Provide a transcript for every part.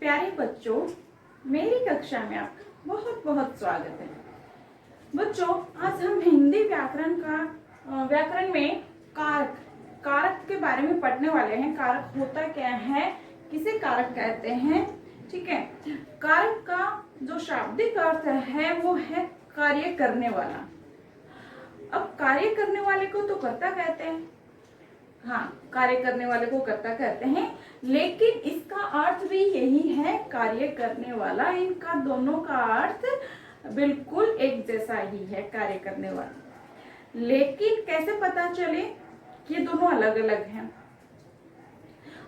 प्यारे बच्चों, मेरी कक्षा में आपका बहुत बहुत स्वागत है। बच्चों, आज हम हिंदी व्याकरण में कारक के बारे में पढ़ने वाले हैं। कारक होता क्या है, किसे कारक कहते हैं, ठीक है। कारक का जो शाब्दिक अर्थ है वो है कार्य करने वाला। अब कार्य करने वाले को तो कर्ता कहते हैं, हाँ, कार्य करने वाले को कर्ता कहते हैं, लेकिन इसका अर्थ भी यही है, कार्य करने वाला। इनका दोनों का अर्थ बिल्कुल एक जैसा ही है, कार्य करने वाला। लेकिन कैसे पता चले कि ये दोनों अलग अलग हैं?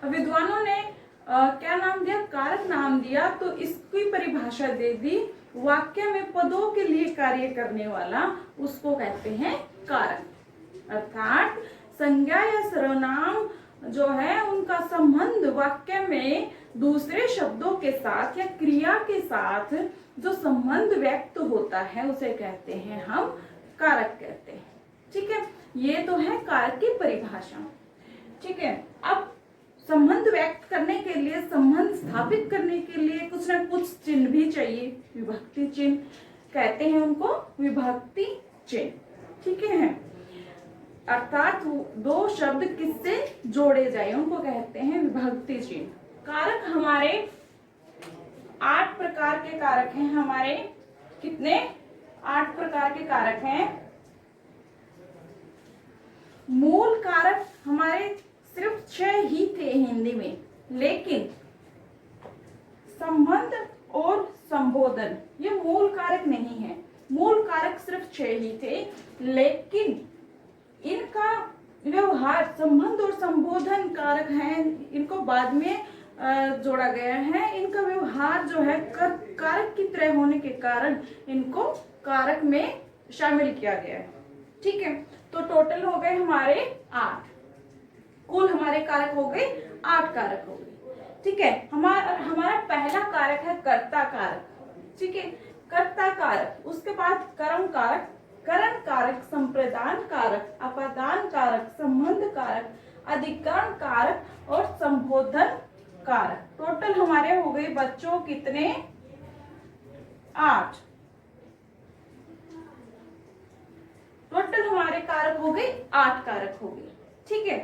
विद्वानों ने क्या नाम दिया? कारक नाम दिया। तो इसकी परिभाषा दे दी, वाक्य में पदों के लिए कार्य करने वाला, उसको कहते हैं कारक। अर्थात संज्ञा या सर्वनाम जो है उनका संबंध वाक्य में दूसरे शब्दों के साथ या क्रिया के साथ जो संबंध व्यक्त होता है उसे कहते हैं हम कारक कहते हैं, ठीक है। ये तो है कारक की परिभाषा, ठीक है। अब संबंध व्यक्त करने के लिए, संबंध स्थापित करने के लिए कुछ ना कुछ चिन्ह भी चाहिए। विभक्ति चिन्ह कहते हैं उनको, विभक्ति चिन्ह, ठीक है। अर्थात दो शब्द किससे जोड़े जाए उनको कहते हैं विभक्ति चिन्ह। कारक हमारे 8 प्रकार के कारक हैं। हमारे कितने? 8 प्रकार के कारक हैं। मूल कारक हमारे सिर्फ 6 ही थे हिंदी में, लेकिन संबंध और संबोधन ये मूल कारक नहीं है। मूल कारक सिर्फ 6 ही थे, लेकिन इनका व्यवहार, संबंध और संबोधन कारक हैं, इनको बाद में जोड़ा गया है। इनका व्यवहार जो है कारक की तरह होने के कारण इनको कारक में शामिल किया गया है, ठीक है। तो टोटल हो गए हमारे 8, कुल हमारे कारक हो गए 8 कारक हो गए, ठीक है। हमारा पहला कारक है कर्ता कारक, ठीक है। कर्ता कारक, उसके बाद कर्म कारक, करण कारक, संप्रदान कारक, अपादान कारक, संबंध कारक, अधिकरण कारक और संबोधन कारक। टोटल हमारे हो गए बच्चों कितने? 8। टोटल हमारे कारक हो गए 8 कारक हो गए, ठीक है।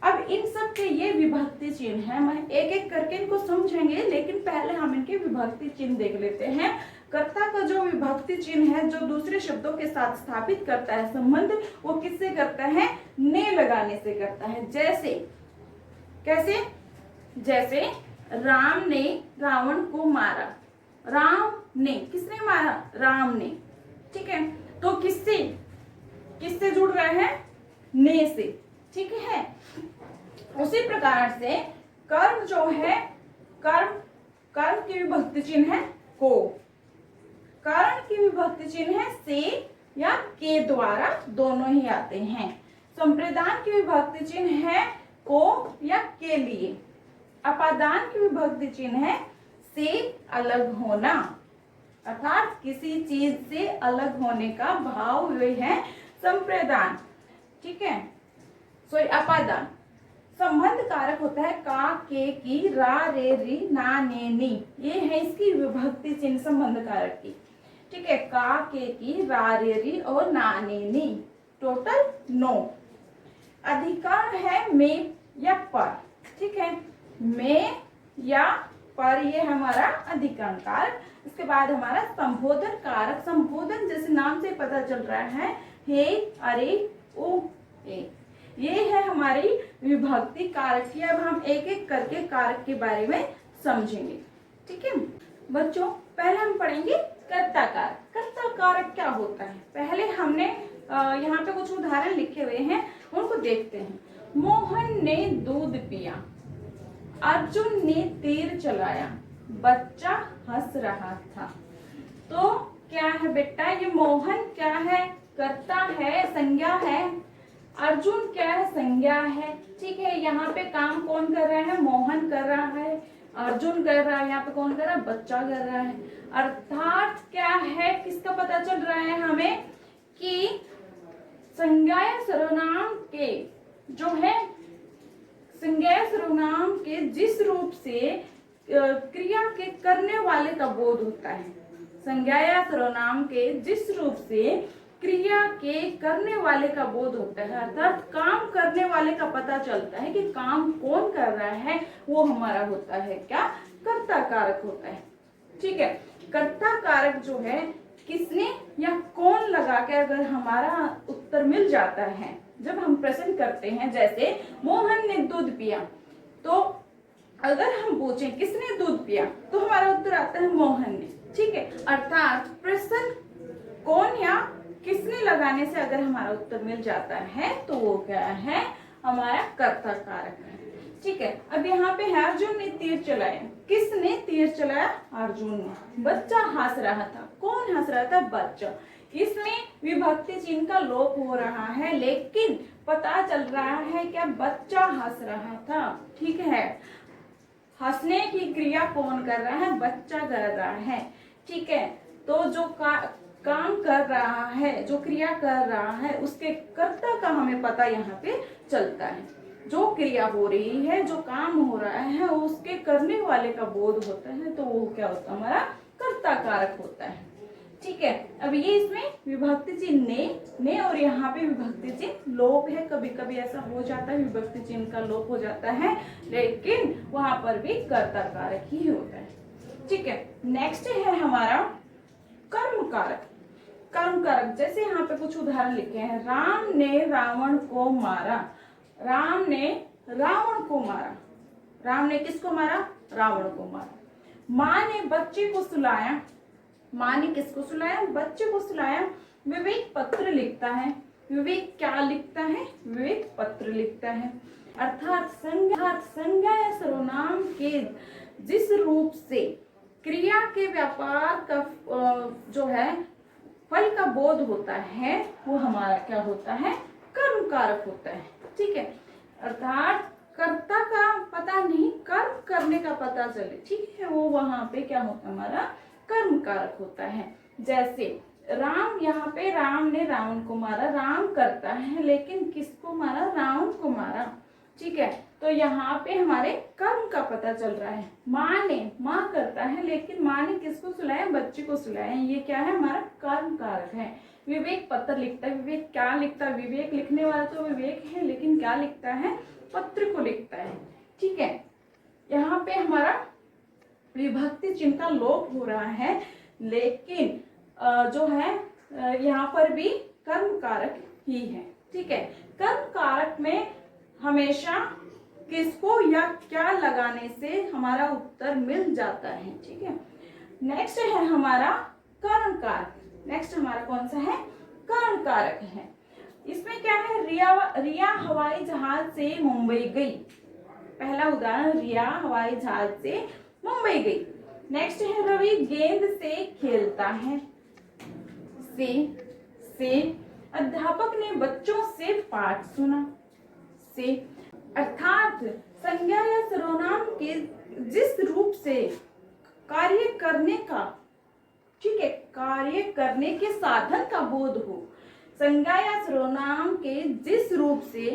अब इन सब के ये विभक्ति चिन्ह है। मैं एक एक करके इनको समझेंगे, लेकिन पहले हम इनके विभक्ति चिन्ह देख लेते हैं। कर्ता का जो विभक्ति चिन्ह है, जो दूसरे शब्दों के साथ स्थापित करता है संबंध, वो किससे करता है? ने लगाने से करता है। जैसे, कैसे? जैसे राम ने रावण को मारा। राम ने, किसने मारा? राम ने, ठीक है। तो किससे जुड़ रहा है? ने से, ठीक है। उसी प्रकार से कर्म जो है, कर्म की विभक्ति चिन्ह है को। कारण की विभक्ति चिन्ह है से या के द्वारा, दोनों ही आते हैं। संप्रदान की विभक्ति चिन्ह है को या के लिए। अपादान की विभक्ति चिन्ह है से अलग होना, अर्थात किसी चीज से अलग होने का भाव वे है संप्रदान, ठीक है। अपादान। संबंध कारक होता है का, के, की, रा, रे, री, ना, ने, नी। ये है इसकी विभक्ति चिन्ह संबंध कारक की, ठीक है। का, के, की, रा, रे, री और ना, ने, नी। टोटल 9। अधिकरण है में या पर, ठीक है। में या पर, ये हमारा अधिकरण कारक। इसके बाद हमारा संबोधन कारक। संबोधन जैसे नाम से पता चल रहा है, हे, अरे, ओ, ए, ये है हमारी विभक्ति कारक की। अब हम एक एक करके कारक के बारे में समझेंगे, ठीक है बच्चों। पहले हम पढ़ेंगे कर्ता कारक। कर्ता कारक क्या होता है? पहले हमने यहाँ पे कुछ उदाहरण लिखे हुए हैं, उनको देखते हैं। मोहन ने दूध पिया, अर्जुन ने तीर चलाया, बच्चा हंस रहा था। तो क्या है बेटा? ये मोहन क्या है? कर्ता है, संज्ञा है। अर्जुन क्या है? संज्ञा है, ठीक है। यहाँ पे काम कौन कर रहा है? मोहन कर रहा है, अर्जुन कर रहा है। यहाँ पे कौन कर रहा है? बच्चा कर रहा है। अर्थात क्या है, किसका पता चल रहा है हमें कि संज्ञा या सर्वनाम के जो है, संज्ञा सर्वनाम के जिस रूप से क्रिया के करने वाले का बोध होता है। संज्ञा या सर्वनाम के जिस रूप से क्रिया के करने वाले का बोध होता है, अर्थात काम करने वाले का पता चलता है कि काम कौन कर रहा है, वो हमारा होता है क्या, कर्ता कारक होता है। ठीक है, कर्ता कारक जो है किसने या कौन लगा के अगर हमारा उत्तर मिल जाता है, जब हम प्रश्न करते हैं जैसे मोहन ने दूध पिया, तो अगर हम पूछें किसने दूध पिया तो हमारा उत्तर आता है मोहन ने। ठीक है, अर्थात प्रश्न कौन या किसने लगाने से अगर हमारा उत्तर मिल जाता है तो वो क्या है, हमारा कर्ता कारक है। ठीक है, अब यहाँ पे है अर्जुन ने तीर चलाया, किसने तीर चलाया, अर्जुन ने। बच्चा हंस रहा था, कौन हंस रहा था, बच्चा। इसमें विभक्ति चिन्ह का लोप हो रहा है, लेकिन पता चल रहा है क्या, बच्चा हंस रहा था। ठीक है, हंसने की क्रिया कौन कर रहा है, बच्चा कर रहा है। ठीक है, तो जो काम कर रहा है, जो क्रिया कर रहा है, उसके कर्ता का हमें पता यहाँ पे चलता है। जो क्रिया हो रही है, जो काम हो रहा है, उसके करने वाले का बोध होता है, तो वो क्या होता है, हमारा कर्ता कारक होता है। ठीक है, अब ये इसमें विभक्ति चिन्ह ने और यहाँ पे विभक्ति चिन्ह लोप है। कभी कभी ऐसा हो जाता है, विभक्ति चिन्ह का लोप हो जाता है, लेकिन वहां पर भी कर्ता कारक ही होता है। ठीक है, नेक्स्ट है हमारा कर्म कारक। कर्म कारक, जैसे यहाँ पे कुछ उदाहरण लिखे हैं, राम ने रावण को मारा, राम ने रावण को मारा। राम ने किसको मारा, रावण को मारा। माँ ने बच्चे को सुलाया, माँ ने किसको सुलाया, बच्चे को सुलाया। विवेक पत्र लिखता है, विवेक क्या लिखता है, विवेक पत्र लिखता है। अर्थात संज्ञा या सर्वनाम के जिस रूप से क्रिया के व्यापार का जो है फल का बोध होता है, वो हमारा क्या होता है, कर्म कारक होता है। ठीक है, अर्थात कर्ता का पता नहीं, कर्म करने का पता चले। ठीक है, वो वहां पे क्या होता है, हमारा कर्म कारक होता है। जैसे राम, यहाँ पे राम ने रावण को मारा, राम करता है, लेकिन किसको मारा, रावण को मारा। ठीक है, तो यहाँ पे हमारे कर्म का पता चल रहा है। माँ करता है, लेकिन माँ ने किसको सुलाया, बच्चे को सुलाया। ये क्या है, हमारा कर्म कारक है। विवेक पत्र लिखता है, विवेक क्या लिखता है, विवेक लिखने वाला तो विवेक है, लेकिन क्या लिखता है, पत्र को लिखता है। ठीक है, यहाँ पे हमारा विभक्ति चिन्ह का लोप हो रहा है, लेकिन जो है यहाँ पर भी कर्म कारक ही है। ठीक है, कर्म कारक में हमेशा किसको या क्या लगाने से हमारा उत्तर मिल जाता है। ठीक है, नेक्स्ट है हमारा कर्म कारक। नेक्स्ट हमारा कौन सा है, कर्म कारक है। इसमें क्या है, रिया हवाई जहाज से मुंबई गई। पहला उदाहरण, रिया हवाई जहाज से मुंबई गई। नेक्स्ट है रवि गेंद से खेलता है, से अध्यापक ने बच्चों से पाठ सुना, से। अर्थात संज्ञा या सर्वनाम के जिस रूप से कार्य करने का, ठीक है, कार्य करने के साधन का बोध हो, संज्ञा या सर्वनाम के जिस रूप से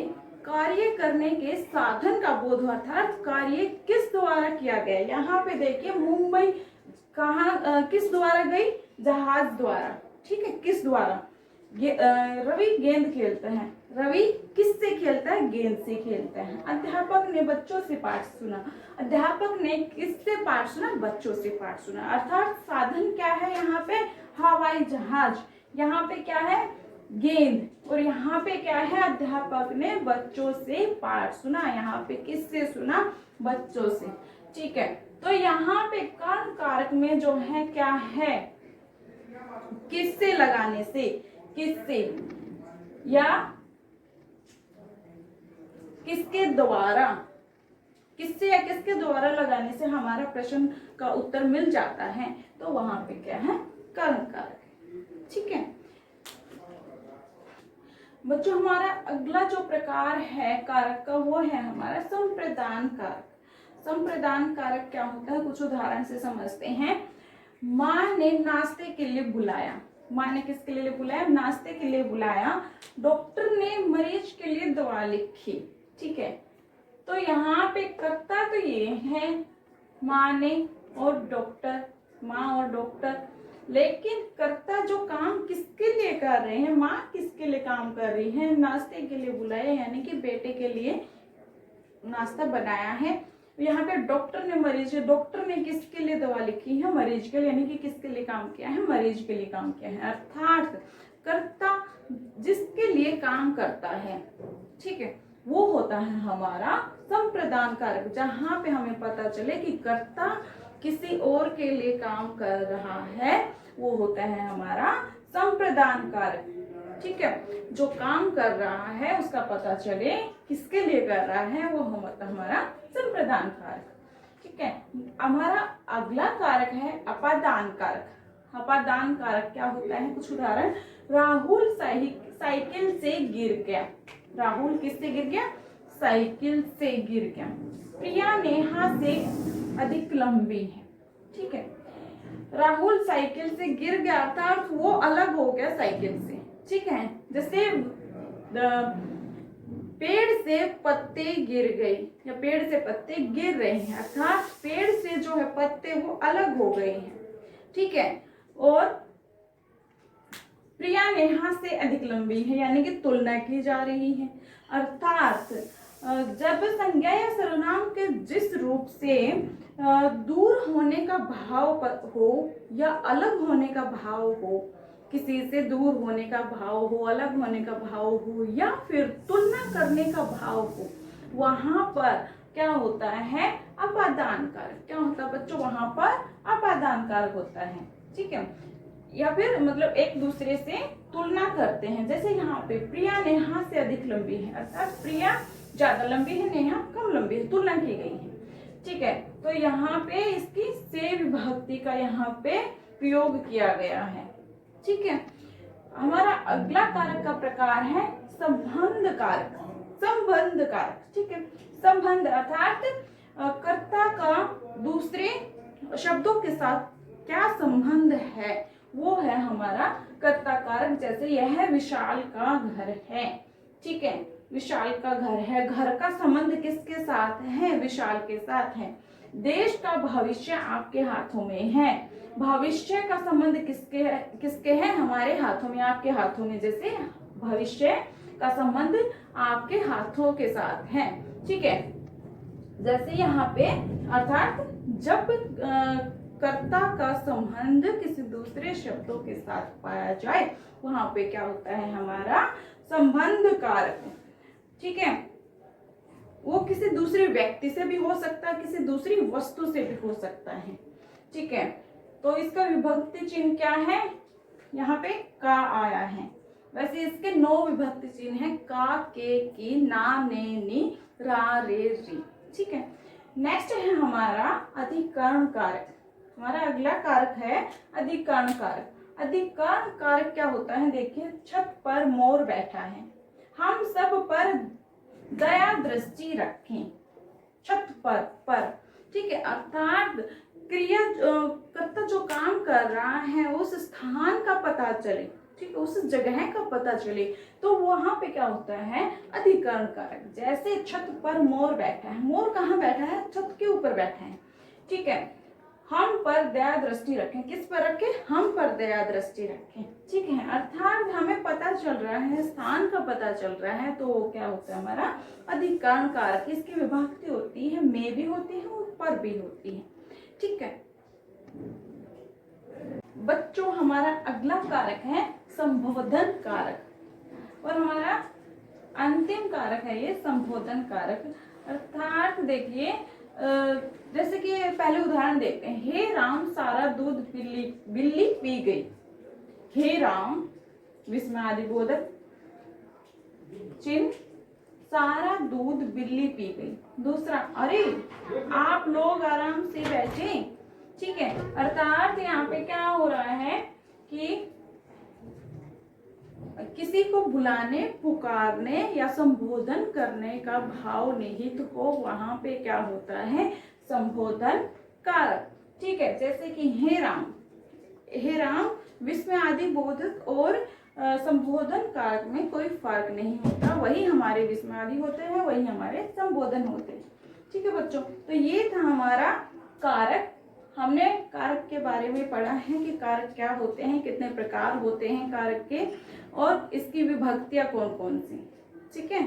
कार्य करने के साधन का बोध हो, अर्थात कार्य किस द्वारा किया गया। यहाँ पे देखिए मुंबई कहाँ किस द्वारा गई, जहाज द्वारा। ठीक है, किस द्वारा, रवि गेंद खेलता है, रवि किससे खेलता है, गेंद से खेलता है। अध्यापक ने बच्चों से पाठ सुना, अध्यापक ने किससे पाठ सुना, बच्चों से पाठ सुना। अर्थात साधन क्या है, यहाँ पे हवाई जहाज, यहाँ पे क्या है, गेंद, और यहाँ पे क्या है, अध्यापक ने बच्चों से पाठ सुना। यहाँ पे किससे सुना, बच्चों से। ठीक है, तो यहाँ पे कर्म कारक में जो है क्या है, किससे लगाने से, किससे या किसके द्वारा, किससे या किसके द्वारा लगाने से हमारा प्रश्न का उत्तर मिल जाता है, तो वहां पे क्या है, कर्म कारक। ठीक है बच्चों, हमारा अगला जो प्रकार है कारक का, वो है हमारा संप्रदान कारक। संप्रदान कारक क्या होता है, कुछ उदाहरण से समझते हैं। माँ ने नाश्ते के लिए बुलाया, माँ ने किसके लिए बुलाया, नाश्ते के लिए बुलाया। डॉक्टर ने मरीज के लिए दवा लिखी। ठीक है, तो यहाँ पे कर्ता तो ये है माँ ने और डॉक्टर, माँ और डॉक्टर। लेकिन कर्ता जो काम किसके लिए कर रहे हैं, माँ किसके लिए काम कर रही है, नाश्ते के लिए बुलाया, यानी कि बेटे के लिए नाश्ता बनाया है। यहाँ पे डॉक्टर ने मरीज, डॉक्टर ने किसके लिए दवा लिखी है, मरीज के लिए, यानी कि किसके लिए काम किया है, मरीज के लिए काम किया है। अर्थात कर्ता जिसके लिए काम करता है, ठीक है, वो होता है हमारा संप्रदान कारक। जहां पे हमें पता चले कि कर्ता किसी और के लिए काम कर रहा है, वो होता है हमारा संप्रदान कारक। ठीक है, जो काम कर रहा है उसका पता चले किसके लिए कर रहा है, वो हमारा संप्रदान कारक। ठीक है, हमारा अगला कारक है अपादान कारक। अपादान कारक क्या होता है, कुछ उदाहरण। राहुल साइकिल से गिर गया। राहुल किससे गिर गया, साइकिल से गिर गया। प्रिया नेहा से अधिक लंबी है। ठीक है, राहुल साइकिल से गिर गया अर्थात वो अलग हो गया साइकिल से। ठीक है, जैसे पेड़ से पत्ते गिर गए या पेड़ से पत्ते गिर रहे हैं, अर्थात पेड़ से जो है पत्ते वो अलग हो गए हैं। ठीक है, और प्रिया नेहा से अधिक लंबी है, यानी कि तुलना की जा रही है। अर्थात जब संज्ञा या सर्वनाम के जिस रूप से दूर होने का भाव हो या अलग होने का भाव हो, किसी से दूर होने का भाव हो, अलग होने का भाव हो, या फिर तुलना करने का भाव हो, वहां पर क्या होता है, अपादान कारक। क्या होता है बच्चों, वहां पर अपादान कारक होता है। ठीक है, या फिर मतलब एक दूसरे से तुलना करते हैं। जैसे यहाँ पे प्रिया नेहा से अधिक लंबी है, अर्थात प्रिया ज्यादा लंबी है, नेहा कम लंबी है, तुलना की गई है। ठीक है, तो यहाँ पे इसकी से विभक्ति का यहाँ पे प्रयोग किया गया है। ठीक है, हमारा अगला कारक का प्रकार है संबंध कारक। संबंध कारक, ठीक है, संबंध अर्थात कर्ता का दूसरे शब्दों के साथ क्या संबंध है, वो है हमारा कर्ता कारक। जैसे यह विशाल का घर है। ठीक है, विशाल का घर है, घर का संबंध किसके साथ है, विशाल के साथ है। देश का भविष्य आपके हाथों में है। भविष्य का संबंध किसके है, हमारे हाथों में, आपके हाथों में। जैसे भविष्य का संबंध आपके हाथों के साथ है। ठीक है, जैसे यहाँ पे अर्थात जब कर्ता का संबंध किसी दूसरे शब्दों के साथ पाया जाए, वहां पे क्या होता है, हमारा संबंध कारक। ठीक है, वो किसी दूसरे व्यक्ति से भी हो सकता है, किसी दूसरी वस्तु से भी हो सकता है। ठीक है, तो इसका विभक्ति चिन्ह क्या है, यहाँ पे का आया है। वैसे इसके 9 विभक्ति चिन्ह है, का, के, की, ना, ने, नी, रा, रे, री। ठीक है, नेक्स्ट है हमारा अधिकरण कारक। हमारा अगला कारक है अधिकरण कारक। अधिकरण कारक क्या होता है, देखिए, छत पर मोर बैठा है, हम सब पर दया दृष्टि रखें। छत पर। ठीक है, अर्थात क्रिया कर्ता जो काम कर रहा है उस स्थान का पता चले, ठीक है, उस जगह का पता चले, तो वहां पे क्या होता है, अधिकरण कारक। जैसे छत पर मोर बैठा है, मोर कहाँ बैठा है, छत के ऊपर बैठा है। ठीक है, हम पर दया दृष्टि रखें, किस पर रखें, हम पर दया दृष्टि रखें। ठीक है, अर्थात हमें पता चल रहा है, स्थान का पता चल रहा है, तो क्या होता है, हमारा अधिकरण कारक। इसकी विभक्ति होती है, में भी होती है और पर भी होती है। ठीक है बच्चों, हमारा अगला कारक है संबोधन कारक, और हमारा अंतिम कारक है ये संबोधन कारक। अर्थात देखिए, जैसे कि पहले उदाहरण देखते हैं, हे राम सारा दूध बिल्ली पी गई। हे राम विस्मयादिबोधक चिन्ह, सारा दूध बिल्ली पी गई। दूसरा, अरे आप लोग आराम से बैठे। ठीक है, अर्थात यहाँ पे क्या हो रहा है कि किसी को बुलाने, पुकारने या संबोधन करने का भाव निहित हो, वहां पे क्या होता है, संबोधन कारक। ठीक है, जैसे कि हे राम विस्मय आदि बोधक और संबोधन कारक में कोई फर्क नहीं होता, वही हमारे विस्मय आदि होते हैं, वही हमारे संबोधन होते हैं। ठीक है बच्चों, तो ये था हमारा कारक, हमने कारक के बारे में पढ़ा है कि कारक क्या होते हैं, कितने प्रकार होते हैं कारक के, और इसकी विभक्तियां कौन कौन सी। ठीक है,